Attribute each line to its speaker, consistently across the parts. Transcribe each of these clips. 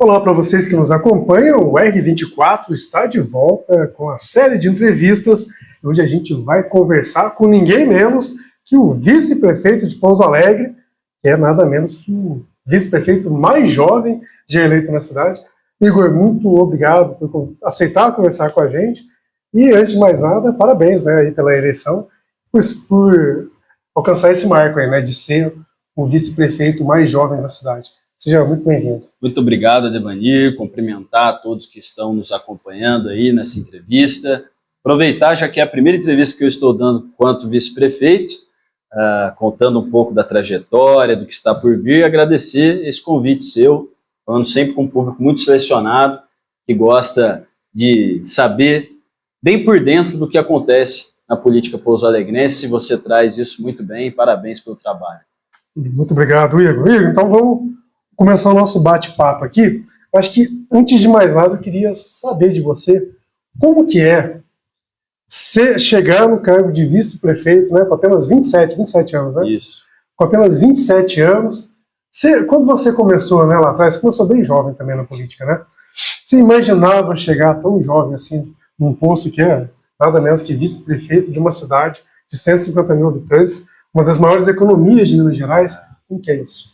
Speaker 1: Olá para vocês que nos acompanham, o R24 está de volta com a série de entrevistas, onde a gente vai conversar com ninguém menos que o vice-prefeito de Pouso Alegre, que é nada menos que o vice-prefeito mais jovem já eleito na cidade. Igor, muito obrigado por aceitar conversar com a gente. E, antes de mais nada, parabéns, né, aí pela eleição, por alcançar esse marco aí, né, de ser o vice-prefeito mais jovem da cidade. Seja muito bem-vindo.
Speaker 2: Muito obrigado, Adebanir, cumprimentar a todos que estão nos acompanhando aí nessa entrevista. Aproveitar, já que é a primeira entrevista que eu estou dando quanto vice-prefeito, contando um pouco da trajetória, do que está por vir, e agradecer esse convite seu, falando sempre com um público muito selecionado, que gosta de saber bem por dentro do que acontece na política pouso-alegrense, e você traz isso muito bem, parabéns pelo trabalho.
Speaker 1: Muito obrigado, Igor. Igor, então vamos começar o nosso bate-papo aqui. Eu acho que, antes de mais nada, eu queria saber de você como que é chegar no cargo de vice-prefeito, né, com apenas 27 anos, né?
Speaker 2: Isso. Com
Speaker 1: apenas 27 anos. Quando você começou, né, lá atrás, você começou bem jovem também na política, né? Você imaginava chegar tão jovem assim, num posto que é nada menos que vice-prefeito de uma cidade de 150 mil habitantes, uma das maiores economias de Minas Gerais? Como que é isso?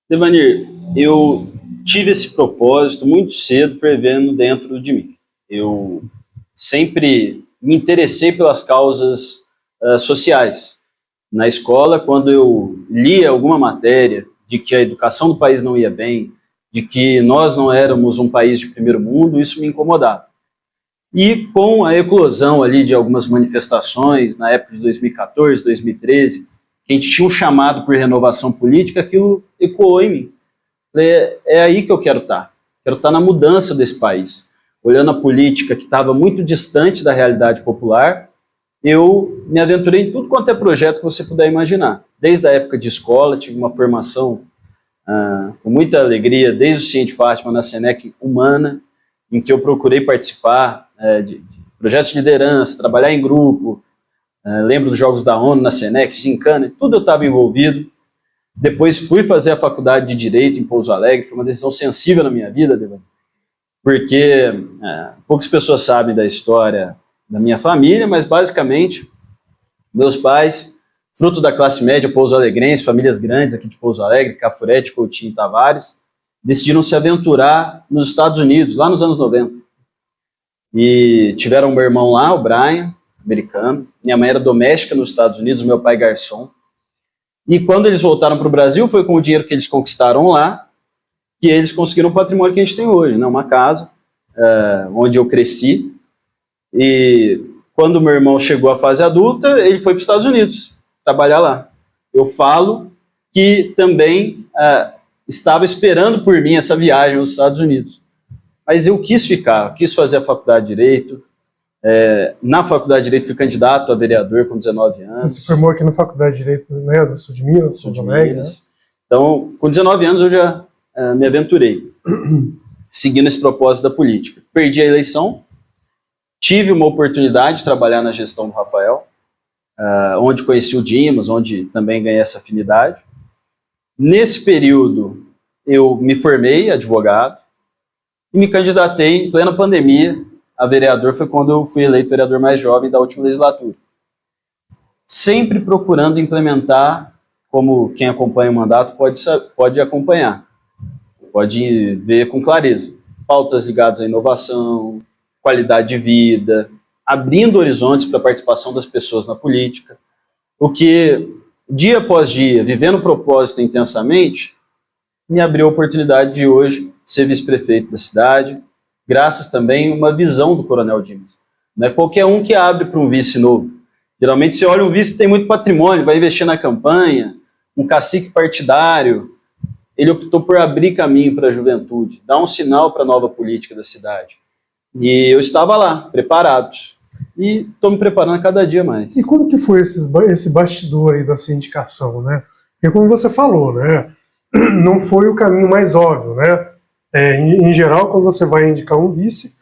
Speaker 2: Devanir, eu tive esse propósito muito cedo fervendo dentro de mim. Eu sempre me interessei pelas causas sociais. Na escola, quando eu lia alguma matéria de que a educação do país não ia bem, de que nós não éramos um país de primeiro mundo, isso me incomodava. E com a eclosão ali de algumas manifestações, na época de 2014, 2013, que a gente tinha um chamado por renovação política, aquilo ecoou em mim. É aí que eu quero estar. Quero estar na mudança desse país. Olhando a política que estava muito distante da realidade popular, eu me aventurei em tudo quanto é projeto que você puder imaginar. Desde a época de escola, tive uma formação com muita alegria, desde o CIE de Fátima, na SENEC Humana, em que eu procurei participar de projetos de liderança, trabalhar em grupo. Lembro dos Jogos da ONU na SENEC, gincana, tudo eu estava envolvido. Depois fui fazer a faculdade de Direito em Pouso Alegre, foi uma decisão sensível na minha vida, porque poucas pessoas sabem da história da minha família, mas basicamente meus pais, fruto da classe média pouso-alegrense, famílias grandes aqui de Pouso Alegre, Cafurete, Coutinho e Tavares, decidiram se aventurar nos Estados Unidos, lá nos anos 90. E tiveram meu irmão lá, o Brian, americano. Minha mãe era doméstica nos Estados Unidos, meu pai garçom. E quando eles voltaram para o Brasil, foi com o dinheiro que eles conquistaram lá que eles conseguiram o patrimônio que a gente tem hoje, né? Uma casa onde eu cresci. E quando meu irmão chegou à fase adulta, ele foi para os Estados Unidos trabalhar lá. Eu falo que também estava esperando por mim essa viagem aos Estados Unidos. Mas eu quis ficar, quis fazer a faculdade de Direito. Na faculdade de Direito fui candidato a vereador com 19 anos.
Speaker 1: Você se formou aqui na faculdade de Direito, né, do Sul de Minas,
Speaker 2: Sul de Minas. Né? Então, com 19 anos eu já me aventurei, seguindo esse propósito da política. Perdi a eleição, tive uma oportunidade de trabalhar na gestão do Rafael, onde conheci o Dimas, onde também ganhei essa afinidade. Nesse período eu me formei advogado e me candidatei em plena pandemia a vereador. Foi quando eu fui eleito vereador mais jovem da última legislatura. Sempre procurando implementar, como quem acompanha o mandato pode acompanhar, pode ver com clareza, pautas ligadas à inovação, qualidade de vida, abrindo horizontes para a participação das pessoas na política, o que, dia após dia, vivendo o propósito intensamente, me abriu a oportunidade de hoje ser vice-prefeito da cidade, graças também a uma visão do Coronel Dimas. Não é qualquer um que abre para um vice novo. Geralmente você olha um vice que tem muito patrimônio, vai investir na campanha, um cacique partidário. Ele optou por abrir caminho para a juventude, dar um sinal para a nova política da cidade. E eu estava lá, preparado. E estou me preparando a cada dia mais.
Speaker 1: E como que foi esse bastidor aí dessa indicação, né? Porque como você falou, né? Não foi o caminho mais óbvio, né? Em geral, quando você vai indicar um vice,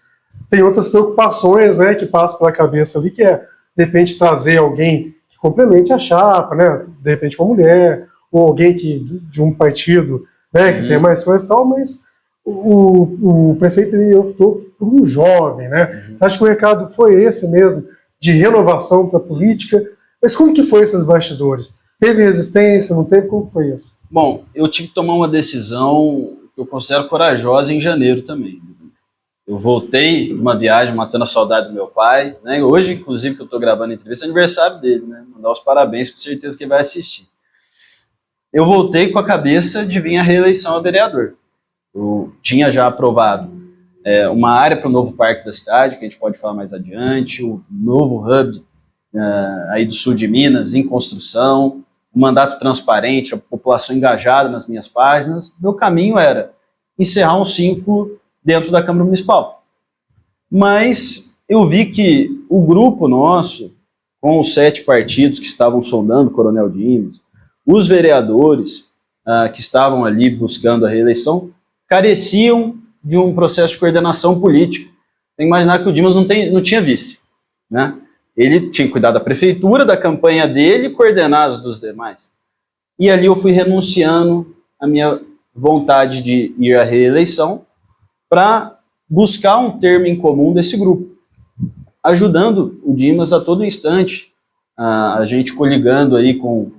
Speaker 1: tem outras preocupações, né, que passam pela cabeça ali, que é, de repente, trazer alguém que complemente a chapa, né? De repente uma mulher, ou alguém de um partido, né, que tem mais coisas e tal, mas o prefeito ele optou por um jovem, né? Você acha que o recado foi esse mesmo, de renovação para a política? Mas como que foi esses bastidores? Teve resistência, não teve? Como que foi isso?
Speaker 2: Bom, eu tive que tomar uma decisão que eu considero corajosa em janeiro também. Eu voltei de uma viagem matando a saudade do meu pai, né? Hoje, inclusive, que eu estou gravando a entrevista, é aniversário dele, né? Mandar os parabéns, com certeza que ele vai assistir. Eu voltei com a cabeça de vir à reeleição a vereador. Eu tinha já aprovado uma área para o novo parque da cidade, que a gente pode falar mais adiante, o novo hub aí do sul de Minas, em construção, um mandato transparente, a população engajada nas minhas páginas. Meu caminho era encerrar um ciclo dentro da Câmara Municipal. Mas eu vi que o grupo nosso, com os 7 partidos que estavam sondando o Coronel Dimas, os vereadores que estavam ali buscando a reeleição, careciam de um processo de coordenação política. Tem que imaginar que o Dimas não tinha vice, né? Ele tinha que cuidar da prefeitura, da campanha dele e coordenar as dos demais. E ali eu fui renunciando à minha vontade de ir à reeleição para buscar um termo em comum desse grupo, ajudando o Dimas a todo instante, a gente coligando aí com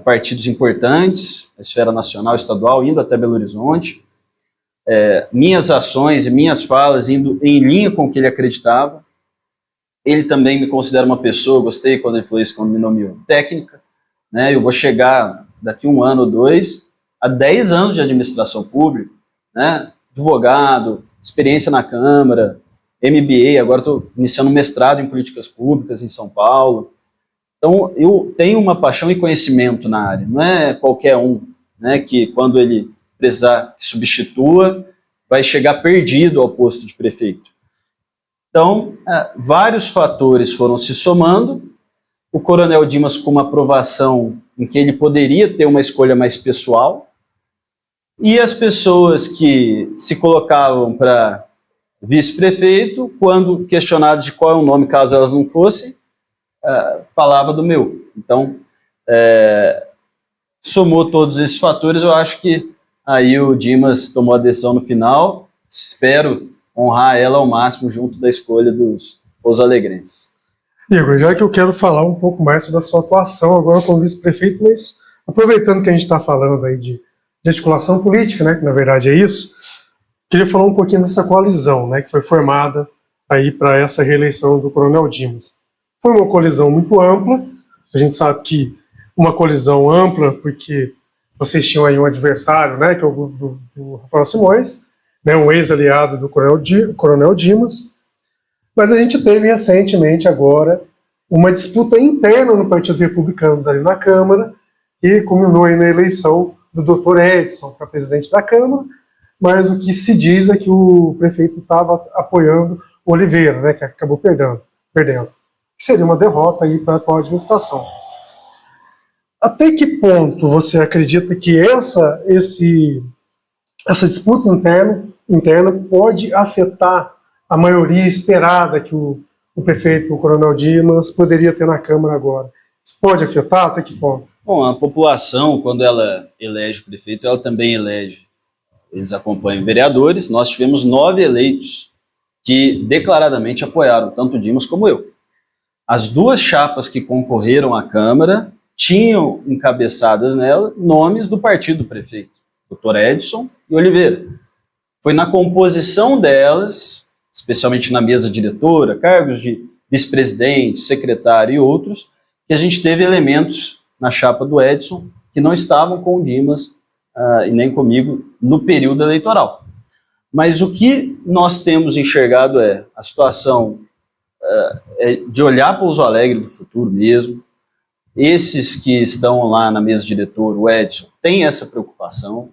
Speaker 2: partidos importantes, a esfera nacional, estadual, indo até Belo Horizonte, minhas ações e minhas falas indo em linha com o que ele acreditava. Ele também me considera uma pessoa, gostei quando ele falou isso, quando me nomeou, técnica, né? Eu vou chegar daqui 1 ano ou 2 a 10 anos de administração pública, né? Advogado, experiência na Câmara, MBA, agora estou iniciando um mestrado em políticas públicas em São Paulo. Então, eu tenho uma paixão e conhecimento na área, não é qualquer um, né, que quando ele precisar que substitua, vai chegar perdido ao posto de prefeito. Então, vários fatores foram se somando, o Coronel Dimas com uma aprovação em que ele poderia ter uma escolha mais pessoal, e as pessoas que se colocavam para vice-prefeito, quando questionadas de qual é o nome, caso elas não fossem, falava do meu. Então, somou todos esses fatores, eu acho que aí o Dimas tomou a decisão no final, espero honrar ela ao máximo junto da escolha dos pouso-alegrenses.
Speaker 1: Igor, já que eu quero falar um pouco mais sobre a sua atuação agora como vice-prefeito, mas aproveitando que a gente está falando aí de articulação política, né, que na verdade é isso, queria falar um pouquinho dessa coalizão, né, que foi formada aí para essa reeleição do Coronel Dimas. Foi uma coalizão muito ampla, a gente sabe que uma coalizão ampla porque vocês tinham aí um adversário, né, que é o do Rafael Simões, né, um ex-aliado do Coronel Dimas, mas a gente teve recentemente agora uma disputa interna no Partido Republicano ali na Câmara, que culminou aí na eleição do Dr. Edson para presidente da Câmara, mas o que se diz é que o prefeito estava apoiando o Oliveira, né, que acabou perdendo. Seria uma derrota aí para a atual administração. Até que ponto você acredita que essa disputa interna pode afetar a maioria esperada que o prefeito, o Coronel Dimas, poderia ter na Câmara agora? Isso pode afetar? Até que ponto?
Speaker 2: Bom, a população, quando ela elege o prefeito, ela também elege, eles acompanham vereadores. Nós tivemos 9 eleitos que declaradamente apoiaram tanto o Dimas como eu. As 2 chapas que concorreram à Câmara tinham encabeçadas nela nomes do partido do prefeito, Dr. Edson e Oliveira. Foi na composição delas, especialmente na mesa diretora, cargos de vice-presidente, secretário e outros, que a gente teve elementos na chapa do Edson que não estavam com o Dimas e nem comigo no período eleitoral. Mas o que nós temos enxergado é a situação de olhar para o Pouso Alegre do futuro mesmo. Esses que estão lá na mesa diretora, o Edson, tem essa preocupação.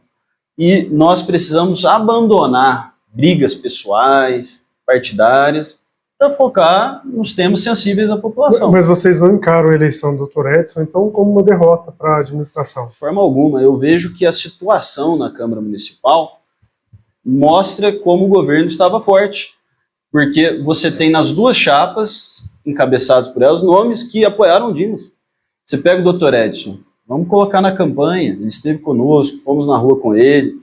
Speaker 2: E nós precisamos abandonar brigas pessoais, partidárias, para focar nos temas sensíveis à população.
Speaker 1: Mas vocês não encaram a eleição do Dr. Edson, então, como uma derrota para a administração?
Speaker 2: De forma alguma. Eu vejo que a situação na Câmara Municipal mostra como o governo estava forte, porque você tem nas 2 chapas, encabeçadas por elas, nomes que apoiaram o Dimas. Você pega o Dr. Edson, vamos colocar na campanha, ele esteve conosco, fomos na rua com ele,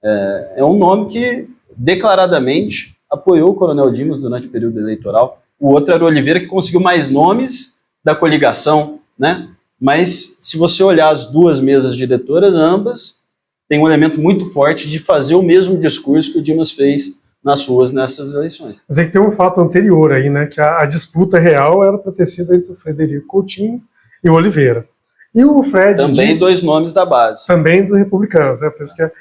Speaker 2: É um nome que declaradamente apoiou o Coronel Dimas durante o período eleitoral. O outro era o Oliveira, que conseguiu mais nomes da coligação, né? Mas se você olhar as duas mesas diretoras, ambas têm um elemento muito forte de fazer o mesmo discurso que o Dimas fez nas ruas nessas eleições.
Speaker 1: Mas é que tem um fato anterior aí, né? Que a disputa real era para ter sido entre o Frederico Coutinho e o Oliveira. E o Fred
Speaker 2: também disse, dois nomes da base.
Speaker 1: Também do Republicanos, né? Por isso que é.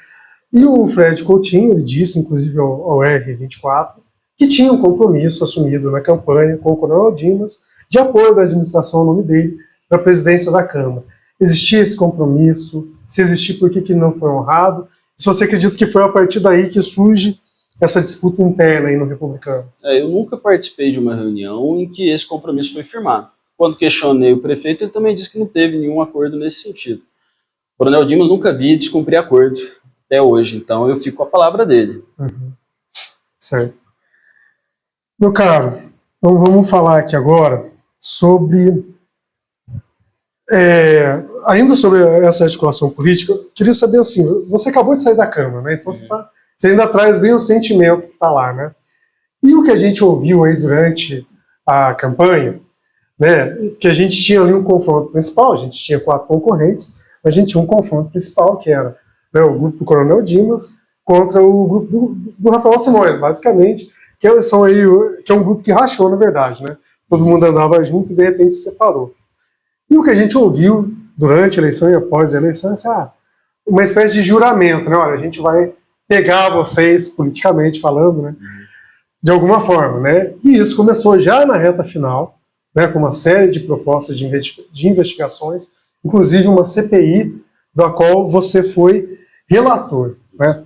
Speaker 1: E o Fred Coutinho, ele disse, inclusive ao R24, que tinha um compromisso assumido na campanha com o Coronel Dimas de apoio da administração ao nome dele para a presidência da Câmara. Existia esse compromisso? Se existir, por que não foi honrado? Se você acredita que foi a partir daí que surge essa disputa interna aí no Republicanos?
Speaker 2: Eu nunca participei de uma reunião em que esse compromisso foi firmado. Quando questionei o prefeito, ele também disse que não teve nenhum acordo nesse sentido. O Coronel Dimas nunca vi descumprir acordo até hoje, então eu fico com a palavra dele.
Speaker 1: Uhum. Certo. Meu caro, então vamos falar aqui agora sobre... ainda sobre essa articulação política, eu queria saber assim, você acabou de sair da Câmara, né? Então você ainda traz bem o sentimento que está lá, né? E o que a gente ouviu aí durante a campanha, né? Que a gente tinha ali um confronto principal, a gente tinha 4 concorrentes, mas a gente tinha um confronto principal, que era, né, o grupo do Coronel Dimas contra o grupo do Rafael Simões, basicamente, que é um grupo que rachou, na verdade, né? Todo mundo andava junto e de repente se separou. E o que a gente ouviu durante a eleição e após a eleição é uma espécie de juramento, né? Olha, a gente vai pegar vocês, politicamente falando, né? De alguma forma, né? E isso começou já na reta final, né? Com uma série de propostas de investigações, inclusive uma CPI, da qual você foi relator, né?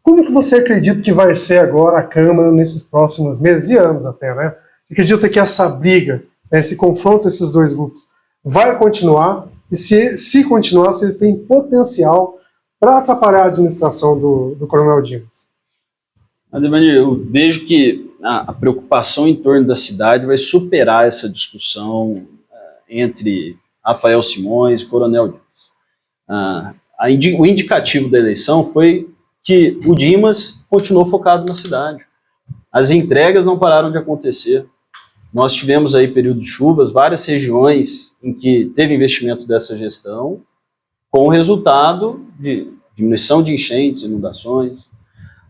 Speaker 1: Como que você acredita que vai ser agora a Câmara nesses próximos meses e anos até, né? Você acredita que essa briga, né, esse confronto esses dois grupos vai continuar? E se continuar, se ele tem potencial para atrapalhar a administração do Coronel Dimas?
Speaker 2: Ademir, eu vejo que a preocupação em torno da cidade vai superar essa discussão entre Rafael Simões e Coronel Dimas. O indicativo da eleição foi que o Dimas continuou focado na cidade. As entregas não pararam de acontecer. Nós tivemos aí período de chuvas, várias regiões em que teve investimento dessa gestão, com o resultado de diminuição de enchentes, inundações.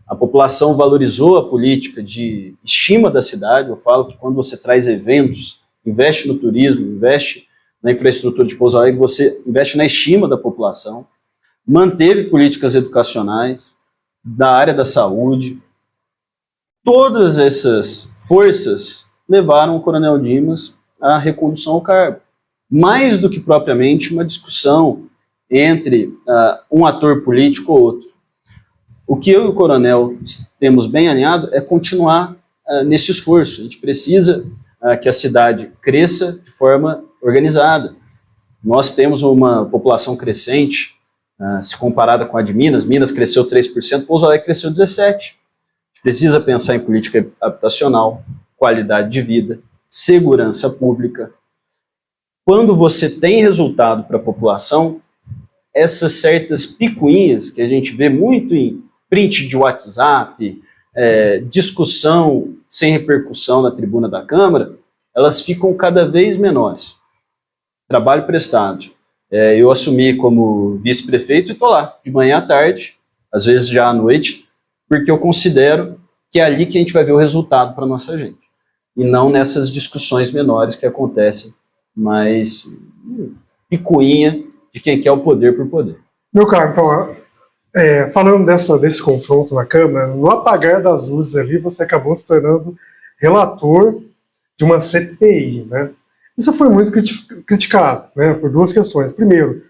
Speaker 2: A população valorizou a política de estima da cidade. Eu falo que quando você traz eventos, investe no turismo, investe na infraestrutura de Pouso Alegre, você investe na estima da população. Manteve políticas educacionais, da área da saúde. Todas essas forças levaram o Coronel Dimas à recondução ao cargo. Mais do que propriamente uma discussão entre um ator político ou outro. O que eu e o Coronel temos bem alinhado é continuar nesse esforço. A gente precisa que a cidade cresça de forma organizada. Nós temos uma população crescente, se comparada com a de Minas cresceu 3%, Pouso Alegre cresceu 17%. A gente precisa pensar em política habitacional, qualidade de vida, segurança pública. Quando você tem resultado para a população, essas certas picuinhas que a gente vê muito em print de WhatsApp, discussão sem repercussão na tribuna da Câmara, elas ficam cada vez menores. Trabalho prestado. Eu assumi como vice-prefeito e estou lá, de manhã à tarde, às vezes já à noite, porque eu considero que é ali que a gente vai ver o resultado para a nossa gente. E não nessas discussões menores que acontecem, mas picuinha de quem quer o poder por poder.
Speaker 1: Meu caro, então, falando desse confronto na Câmara, no apagar das luzes ali, você acabou se tornando relator de uma CPI, né? Isso foi muito criticado, né, por duas questões. Primeiro,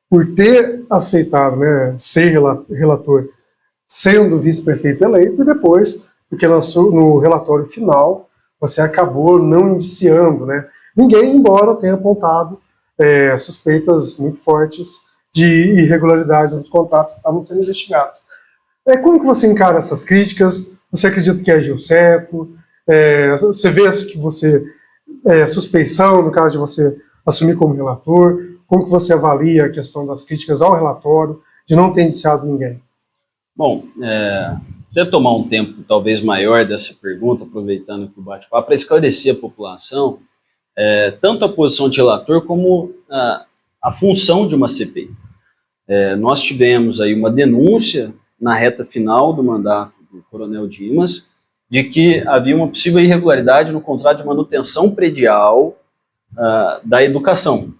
Speaker 1: por ter aceitado, né, ser relator sendo vice-prefeito eleito, e depois, porque no relatório final você acabou não indiciando, né, ninguém, embora tenha apontado suspeitas muito fortes de irregularidades nos contratos que estavam sendo investigados. Como que você encara essas críticas? Você acredita que agiu certo? Você vê que você... suspeição, no caso de você assumir como relator? Como que você avalia a questão das críticas ao relatório, de não ter indiciado ninguém?
Speaker 2: Bom, até tomar um tempo talvez maior dessa pergunta, aproveitando que o bate-papo, para esclarecer a população, tanto a posição de relator como a função de uma CPI. Nós tivemos aí uma denúncia na reta final do mandato do Coronel Dimas, de que havia uma possível irregularidade no contrato de manutenção predial da educação.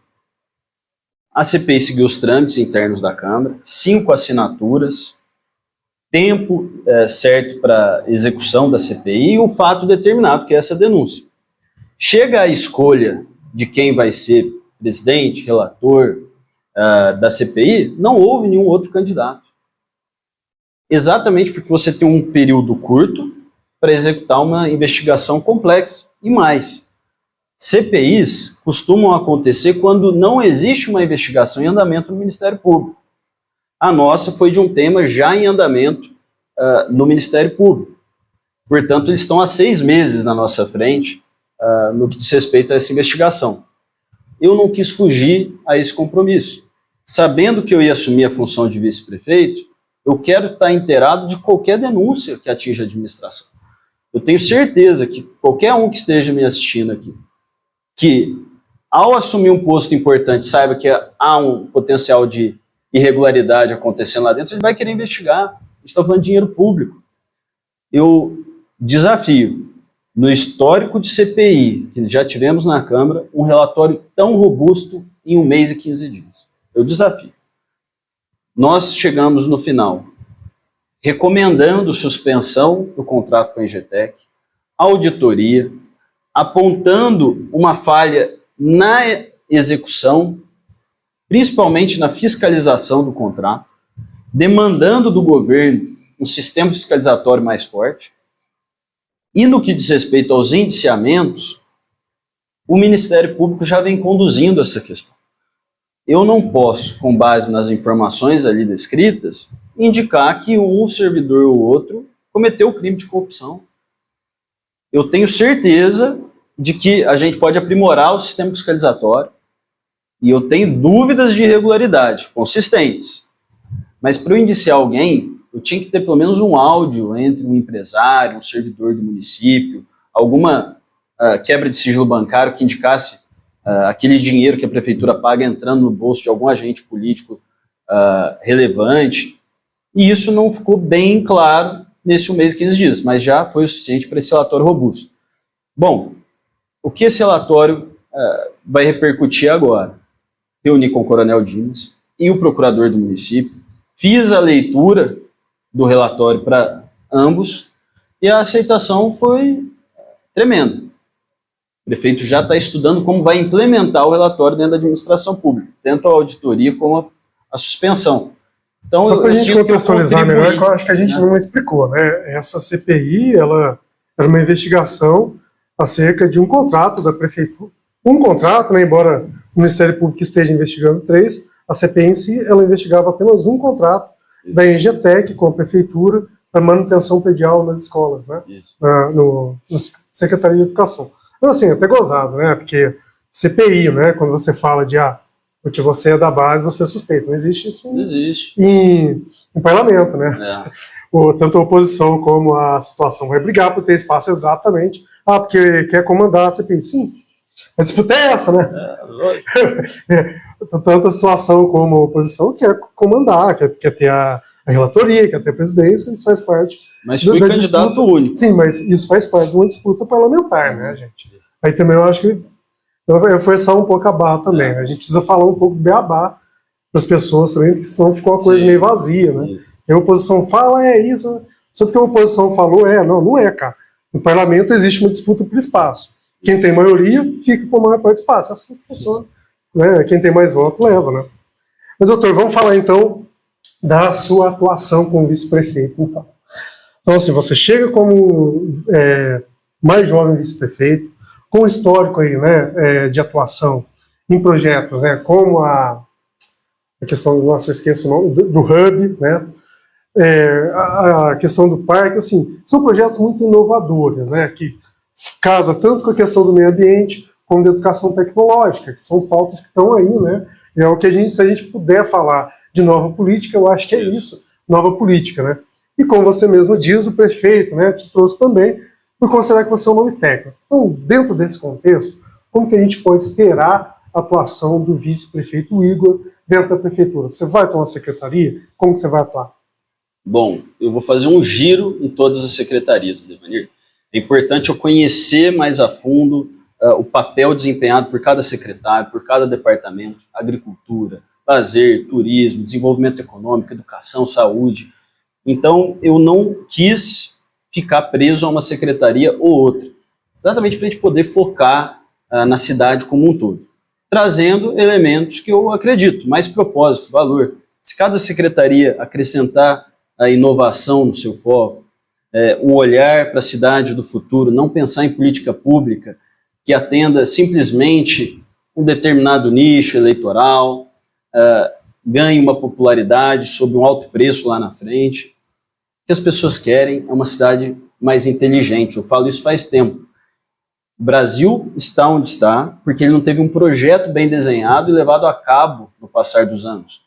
Speaker 2: A CPI seguiu os trâmites internos da Câmara, 5 assinaturas, tempo certo para execução da CPI e um fato determinado, que é essa denúncia. Chega a escolha de quem vai ser presidente, relator da CPI, não houve nenhum outro candidato. Exatamente porque você tem um período curto para executar uma investigação complexa. E mais, CPIs costumam acontecer quando não existe uma investigação em andamento no Ministério Público. A nossa foi de um tema já em andamento no Ministério Público. Portanto, eles estão há 6 meses na nossa frente no que diz respeito a essa investigação. Eu não quis fugir a esse compromisso. Sabendo que eu ia assumir a função de vice-prefeito, eu quero estar inteirado de qualquer denúncia que atinja a administração. Eu tenho certeza que qualquer um que esteja me assistindo aqui, que ao assumir um posto importante saiba que há um potencial de irregularidade acontecendo lá dentro, ele vai querer investigar. A gente está falando de dinheiro público. Eu desafio, no histórico de CPI, que já tivemos na Câmara, um relatório tão robusto em 1 mês e 15 dias. Eu desafio. Nós chegamos no final recomendando suspensão do contrato com a Engetec, auditoria, apontando uma falha na execução, principalmente na fiscalização do contrato, demandando do governo um sistema fiscalizatório mais forte. E no que diz respeito aos indiciamentos, o Ministério Público já vem conduzindo essa questão. Eu não posso, com base nas informações ali descritas, indicar que um servidor ou outro cometeu crime de corrupção. Eu tenho certeza de que a gente pode aprimorar o sistema fiscalizatório e eu tenho dúvidas de irregularidade consistentes. Mas para eu indiciar alguém, eu tinha que ter pelo menos um áudio entre um empresário, um servidor do município, alguma quebra de sigilo bancário que indicasse aquele dinheiro que a prefeitura paga entrando no bolso de algum agente político relevante. E isso não ficou bem claro nesse 1 mês e 15 dias, mas já foi o suficiente para esse relatório robusto. Bom, o que esse relatório vai repercutir agora? Reuni com o Coronel Dimas e o procurador do município, fiz a leitura do relatório para ambos e a aceitação foi tremenda. O prefeito já está estudando como vai implementar o relatório dentro da administração pública, tanto a auditoria como a suspensão. Então,
Speaker 1: só para a gente contextualizar melhor, que eu acho que a gente não explicou, né? Essa CPI, ela era uma investigação acerca de um contrato da prefeitura. Um contrato, né, embora o Ministério Público esteja investigando 3, a CPI em si, ela investigava apenas um contrato da Engetec com a prefeitura para manutenção predial nas escolas, né? Na Secretaria de Educação. Então, assim, até gozado, né? Porque CPI, né? Quando você fala de porque você é da base, você é suspeito. Não existe isso em parlamento, né? Tanto a oposição como a situação vai brigar por ter espaço exatamente. Porque quer comandar a CPI. Sim, a disputa é essa, né? Tanto a situação como a oposição quer comandar, quer ter a relatoria, quer ter a presidência, isso faz parte.
Speaker 2: Mas foi candidato disputa, único.
Speaker 1: Sim, mas isso faz parte de uma disputa parlamentar, né, gente? Aí também eu acho que eu vou forçar um pouco a barra também. A gente precisa falar um pouco do beabá para as pessoas também, porque senão ficou uma coisa meio vazia, né? E a oposição fala, isso, só porque a oposição falou, não é, cara. No parlamento existe uma disputa por espaço. Quem tem maioria fica com a maior parte do espaço. É assim que funciona. Né? Quem tem mais voto leva, né? Mas, doutor, vamos falar então da sua atuação como vice-prefeito. Então, assim, você chega como mais jovem vice-prefeito, com histórico aí, né, de atuação em projetos, né, como a questão, nossa, eu esqueço o nome, do Hub, né, a questão do parque, assim, são projetos muito inovadores, né, que casa tanto com a questão do meio ambiente como da educação tecnológica, que são pautas que estão aí, né, é o que se a gente puder falar de nova política, eu acho que é isso, nova política, né. E como você mesmo diz, o prefeito, né, te trouxe também por considerar que você é um nome técnico. Então, dentro desse contexto, como que a gente pode esperar a atuação do vice-prefeito Igor dentro da prefeitura? Você vai ter uma secretaria? Como que você vai atuar?
Speaker 2: Bom, eu vou fazer um giro em todas as secretarias, Devanir. É importante eu conhecer mais a fundo o papel desempenhado por cada secretário, por cada departamento: agricultura, lazer, turismo, desenvolvimento econômico, educação, saúde. Então, eu não quis ficar preso a uma secretaria ou outra, exatamente para a gente poder focar na cidade como um todo, trazendo elementos que eu acredito, mais propósito, valor. Se cada secretaria acrescentar a inovação no seu foco, o olhar para a cidade do futuro, não pensar em política pública que atenda simplesmente um determinado nicho eleitoral, ganhe uma popularidade sob um alto preço lá na frente. O que as pessoas querem é uma cidade mais inteligente. Eu falo isso faz tempo. O Brasil está onde está porque ele não teve um projeto bem desenhado e levado a cabo no passar dos anos.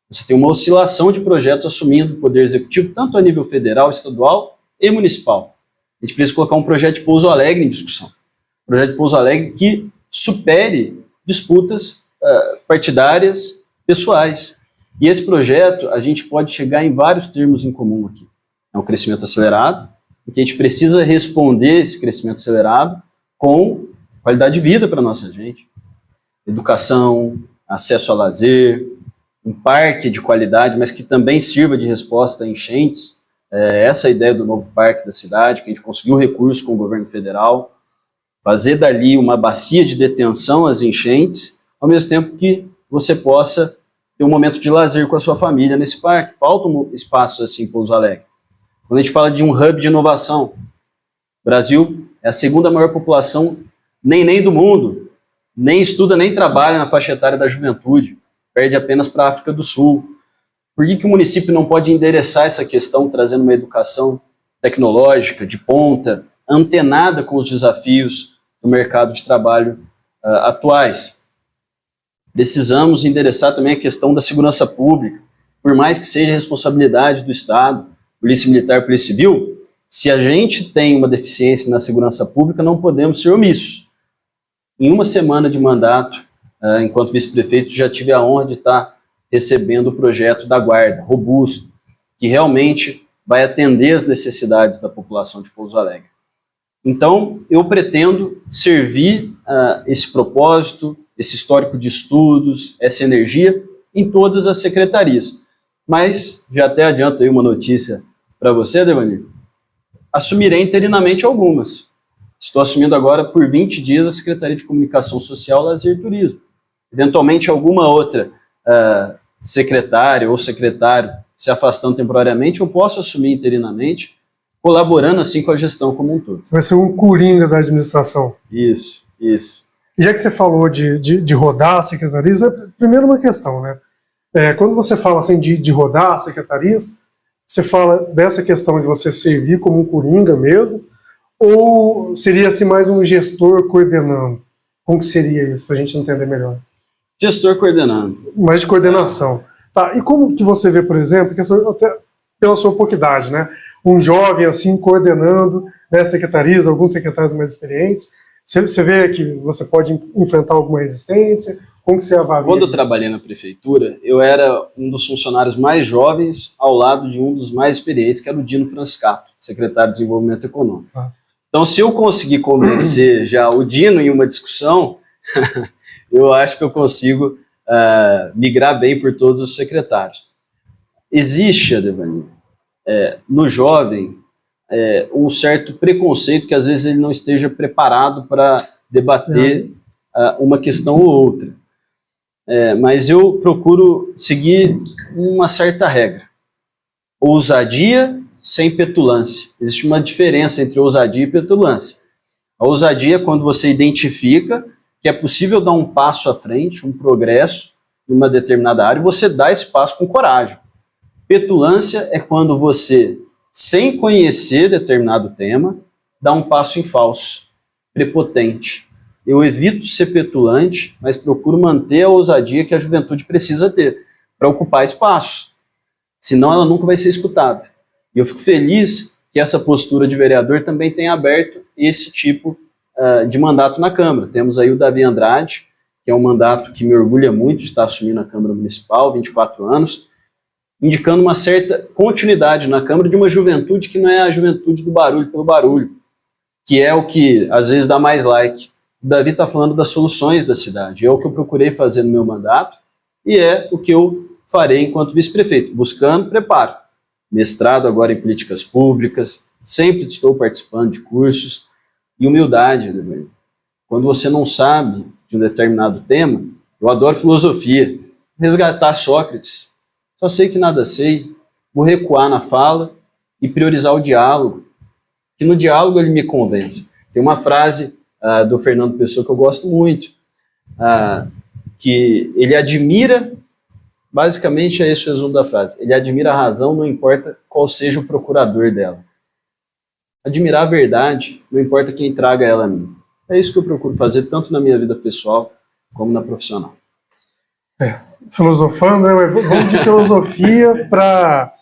Speaker 2: Você tem uma oscilação de projetos assumindo o poder executivo, tanto a nível federal, estadual e municipal. A gente precisa colocar um projeto de Pouso Alegre em discussão. Um projeto de Pouso Alegre que supere disputas partidárias, pessoais. E esse projeto, a gente pode chegar em vários termos em comum aqui. É um crescimento acelerado, e que a gente precisa responder esse crescimento acelerado com qualidade de vida para a nossa gente. Educação, acesso a lazer, um parque de qualidade, mas que também sirva de resposta a enchentes. Essa é a ideia do novo parque da cidade, que a gente conseguiu recurso com o governo federal, fazer dali uma bacia de detenção às enchentes, ao mesmo tempo que você possa ter um momento de lazer com a sua família nesse parque. Faltam espaços assim em Pouso Alegre. Quando a gente fala de um hub de inovação, o Brasil é a segunda maior população nem do mundo, nem estuda nem trabalha na faixa etária da juventude, perde apenas para a África do Sul. Por que o município não pode endereçar essa questão trazendo uma educação tecnológica, de ponta, antenada com os desafios do mercado de trabalho atuais? Precisamos endereçar também a questão da segurança pública, por mais que seja responsabilidade do Estado, Polícia Militar, Polícia Civil. Se a gente tem uma deficiência na segurança pública, não podemos ser omissos. Em uma semana de mandato, enquanto vice-prefeito, já tive a honra de estar recebendo o projeto da Guarda, robusto, que realmente vai atender as necessidades da população de Pouso Alegre. Então, eu pretendo servir esse propósito, esse histórico de estudos, essa energia em todas as secretarias. Mas, já até adianto aí uma notícia para você, Devanir, assumirei interinamente algumas. Estou assumindo agora por 20 dias a Secretaria de Comunicação Social, Lazer e Turismo. Eventualmente alguma outra secretária ou secretário se afastando temporariamente, eu posso assumir interinamente, colaborando assim com a gestão como um todo.
Speaker 1: Você vai ser um coringa da administração.
Speaker 2: Isso.
Speaker 1: E já que você falou de rodar secretarias, primeiro uma questão, né? Quando você fala assim de rodar secretarias, você fala dessa questão de você servir como um coringa mesmo, ou seria assim mais um gestor coordenando? Como que seria isso, para a gente entender melhor?
Speaker 2: Gestor coordenando.
Speaker 1: Mais de coordenação. Tá, e como que você vê, por exemplo, que até pela sua pouca idade, né? Um jovem assim coordenando, né, secretarias, alguns secretários mais experientes, você vê que você pode enfrentar alguma resistência? Como que você avalia?
Speaker 2: Quando eu trabalhei na prefeitura, eu era um dos funcionários mais jovens ao lado de um dos mais experientes, que era o Dino Franciscato, secretário de Desenvolvimento Econômico. Então, se eu conseguir convencer já o Dino em uma discussão, eu acho que eu consigo migrar bem por todos os secretários. Existe, Devanir, no jovem, um certo preconceito que às vezes ele não esteja preparado para debater uma questão ou outra. Mas eu procuro seguir uma certa regra. Ousadia sem petulância. Existe uma diferença entre ousadia e petulância. A ousadia é quando você identifica que é possível dar um passo à frente, um progresso em uma determinada área, e você dá esse passo com coragem. Petulância é quando você, sem conhecer determinado tema, dá um passo em falso, prepotente. Eu evito ser petulante, mas procuro manter a ousadia que a juventude precisa ter para ocupar espaços. Senão ela nunca vai ser escutada. E eu fico feliz que essa postura de vereador também tenha aberto esse tipo de mandato na Câmara. Temos aí o Davi Andrade, que é um mandato que me orgulha muito de estar assumindo a Câmara Municipal, 24 anos, indicando uma certa continuidade na Câmara de uma juventude que não é a juventude do barulho pelo barulho, que é o que às vezes dá mais like. O Davi está falando das soluções da cidade, é o que eu procurei fazer no meu mandato e é o que eu farei enquanto vice-prefeito, buscando preparo. Mestrado agora em políticas públicas, sempre estou participando de cursos e humildade, né? Quando você não sabe de um determinado tema, eu adoro filosofia, resgatar Sócrates, só sei que nada sei, vou recuar na fala e priorizar o diálogo, que no diálogo ele me convence. Tem uma frase do Fernando Pessoa que eu gosto muito, que ele admira, basicamente é esse o resumo da frase, ele admira a razão, não importa qual seja o procurador dela. Admirar a verdade, não importa quem traga ela a mim. É isso que eu procuro fazer, tanto na minha vida pessoal, como na profissional.
Speaker 1: Filosofando, né? Mas vamos de filosofia para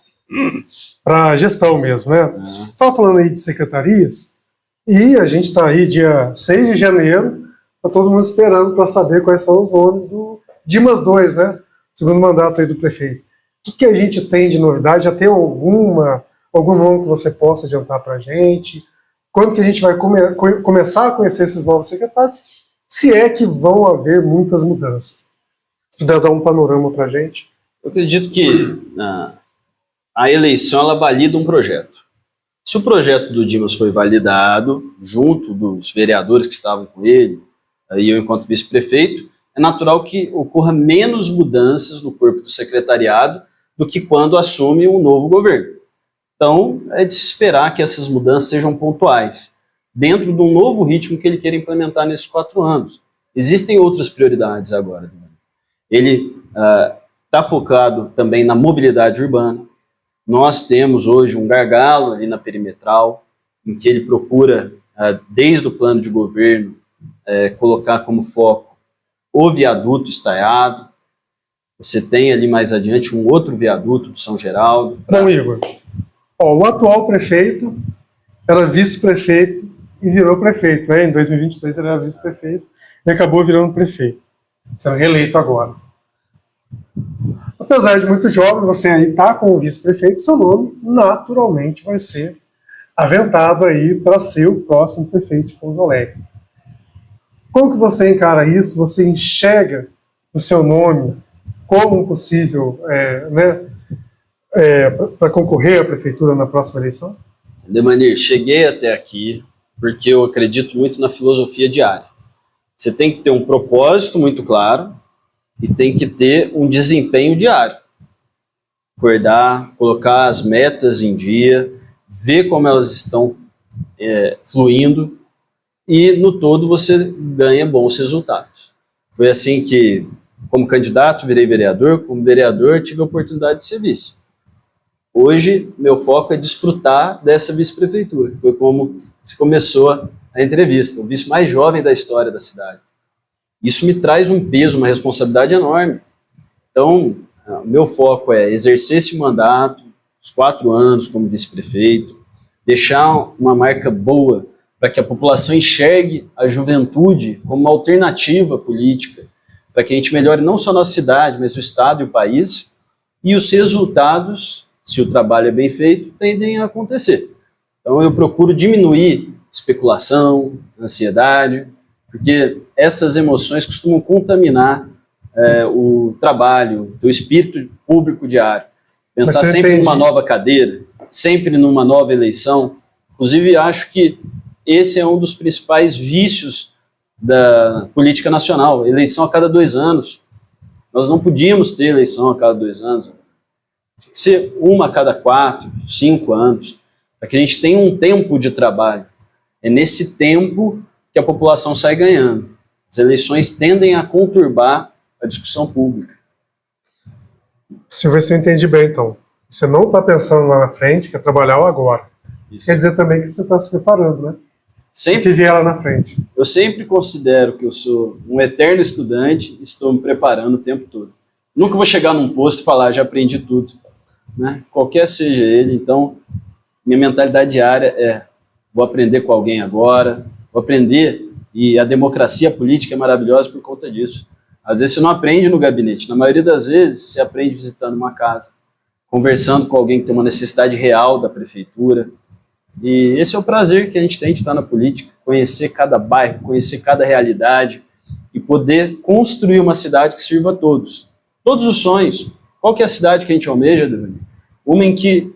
Speaker 1: gestão mesmo, né? Você estava falando aí de secretarias, e a gente está aí dia 6 de janeiro, está todo mundo esperando para saber quais são os nomes do Dimas II, né? Segundo mandato aí do prefeito. O que a gente tem de novidade? Já tem algum nome que você possa adiantar para a gente? Quando que a gente vai começar a conhecer esses novos secretários? Se é que vão haver muitas mudanças. Se puder dar um panorama para a gente.
Speaker 2: Eu acredito que a eleição ela valida um projeto. Se o projeto do Dimas foi validado, junto dos vereadores que estavam com ele, e eu enquanto vice-prefeito, é natural que ocorra menos mudanças no corpo do secretariado do que quando assume um novo governo. Então, é de se esperar que essas mudanças sejam pontuais, dentro de um novo ritmo que ele quer implementar nesses 4 anos. Existem outras prioridades agora. Ele está focado também na mobilidade urbana. Nós temos hoje um gargalo ali na perimetral, em que ele procura, desde o plano de governo, colocar como foco o viaduto estaiado. Você tem ali mais adiante um outro viaduto do São Geraldo.
Speaker 1: Bom, Igor, o atual prefeito era vice-prefeito e virou prefeito, né? Em 2022 ele era vice-prefeito e acabou virando prefeito, sendo reeleito agora. Apesar de muito jovem, você aí está com o vice-prefeito, seu nome naturalmente vai ser aventado aí para ser o próximo prefeito de Pouso Alegre. Como que você encara isso? Você enxerga o seu nome como um possível para concorrer à prefeitura na próxima eleição?
Speaker 2: Demanir, cheguei até aqui porque eu acredito muito na filosofia diária. Você tem que ter um propósito muito claro e tem que ter um desempenho diário. Acordar, colocar as metas em dia, ver como elas estão fluindo e, no todo, você ganha bons resultados. Foi assim que, como candidato, virei vereador, como vereador, tive a oportunidade de ser vice. Hoje, meu foco é desfrutar dessa vice-prefeitura. Foi como se começou a entrevista, o vice mais jovem da história da cidade. Isso me traz um peso, uma responsabilidade enorme. Então, meu foco é exercer esse mandato, os 4 anos como vice-prefeito, deixar uma marca boa para que a população enxergue a juventude como uma alternativa política, para que a gente melhore não só a nossa cidade, mas o estado e o país, e os resultados, se o trabalho é bem feito, tendem a acontecer. Então eu procuro diminuir especulação, ansiedade, porque essas emoções costumam contaminar o trabalho, o espírito público diário. Pensar sempre numa nova cadeira, sempre numa nova eleição. Inclusive, acho que esse é um dos principais vícios da política nacional, eleição a cada 2 anos. Nós não podíamos ter eleição a cada 2 anos. Tinha que ser uma a cada 4, 5 anos, para que a gente tenha um tempo de trabalho. É nesse tempo que a população sai ganhando. As eleições tendem a conturbar a discussão pública.
Speaker 1: Se eu entendi bem, então, você não está pensando lá na frente, quer trabalhar o agora. Isso quer dizer também que você está se preparando, né?
Speaker 2: Sempre
Speaker 1: que vier lá na frente.
Speaker 2: Eu sempre considero que eu sou um eterno estudante e estou me preparando o tempo todo. Nunca vou chegar num posto e falar, já aprendi tudo. né? Qualquer seja ele. Então, minha mentalidade diária é: vou aprender com alguém agora, vou aprender, e a democracia política é maravilhosa por conta disso. Às vezes você não aprende no gabinete, na maioria das vezes você aprende visitando uma casa, conversando com alguém que tem uma necessidade real da prefeitura. E esse é o prazer que a gente tem de estar na política, conhecer cada bairro, conhecer cada realidade e poder construir uma cidade que sirva a todos. Todos os sonhos. Qual que é a cidade que a gente almeja, Devani? Uma em que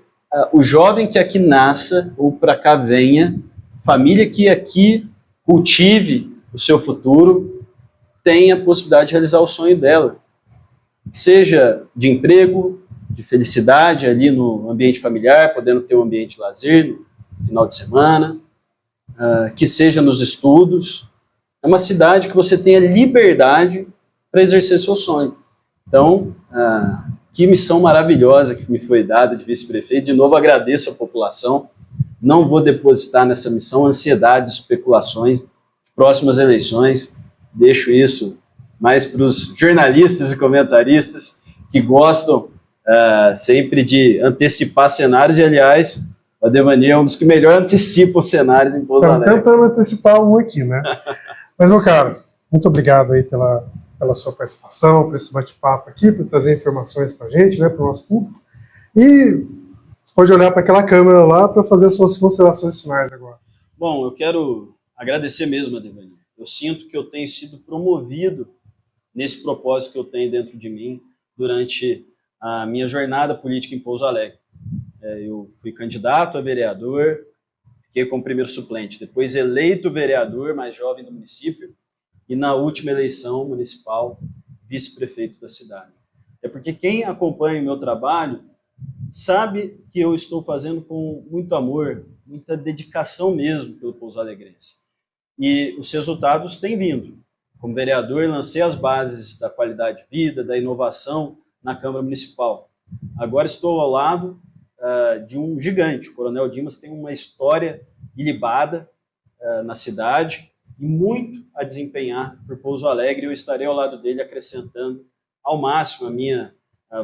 Speaker 2: o jovem que aqui nasça ou para cá venha, família que aqui cultive o seu futuro, tenha a possibilidade de realizar o sonho dela. Seja de emprego, de felicidade ali no ambiente familiar, podendo ter um ambiente de lazer no final de semana, que seja nos estudos. É uma cidade que você tenha liberdade para exercer seu sonho. Então, que missão maravilhosa que me foi dada de vice-prefeito. De novo, agradeço a população. Não vou depositar nessa missão ansiedade, especulações de próximas eleições. Deixo isso mais para os jornalistas e comentaristas que gostam sempre de antecipar cenários. E, aliás, a Devani é um dos que melhor antecipa os cenários em Pouso Alegre.
Speaker 1: Estamos tentando antecipar um aqui, né? Mas, meu caro, muito obrigado aí pela sua participação, por esse bate-papo aqui, por trazer informações para a gente, né, para o nosso público. E você pode olhar para aquela câmera lá para fazer as suas considerações finais agora.
Speaker 2: Bom, eu quero agradecer mesmo a Devani. Eu sinto que eu tenho sido promovido nesse propósito que eu tenho dentro de mim durante a minha jornada política em Pouso Alegre. Eu fui candidato a vereador, fiquei como primeiro suplente, depois eleito vereador mais jovem do município, e na última eleição municipal, vice-prefeito da cidade. É porque quem acompanha o meu trabalho sabe que eu estou fazendo com muito amor, muita dedicação mesmo pelo Pouso Alegrense. E os resultados têm vindo. Como vereador, lancei as bases da qualidade de vida, da inovação na Câmara Municipal. Agora estou ao lado de um gigante. O Coronel Dimas tem uma história ilibada na cidade e muito a desempenhar por Pouso Alegre. Eu estarei ao lado dele acrescentando ao máximo a minha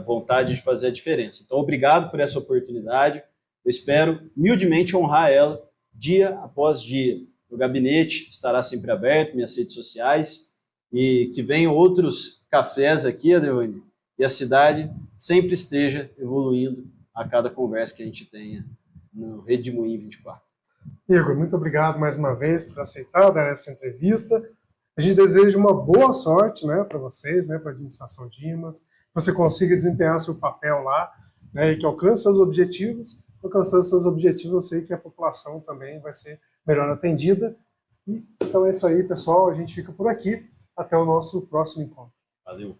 Speaker 2: vontade de fazer a diferença. Então, obrigado por essa oportunidade. Eu espero humildemente honrar ela dia após dia. O gabinete estará sempre aberto, minhas redes sociais, e que venham outros cafés aqui, Adriane, e a cidade sempre esteja evoluindo a cada conversa que a gente tenha no Rede de Moinho 24.
Speaker 1: Igor, muito obrigado mais uma vez por aceitar dar essa entrevista. A gente deseja uma boa sorte, né, para vocês, né, para a administração Dimas, que você consiga desempenhar seu papel lá, né, e que alcance seus objetivos. Alcançando seus objetivos, eu sei que a população também vai ser melhor atendida. E, então é isso aí, pessoal. A gente fica por aqui. Até o nosso próximo encontro.
Speaker 2: Valeu.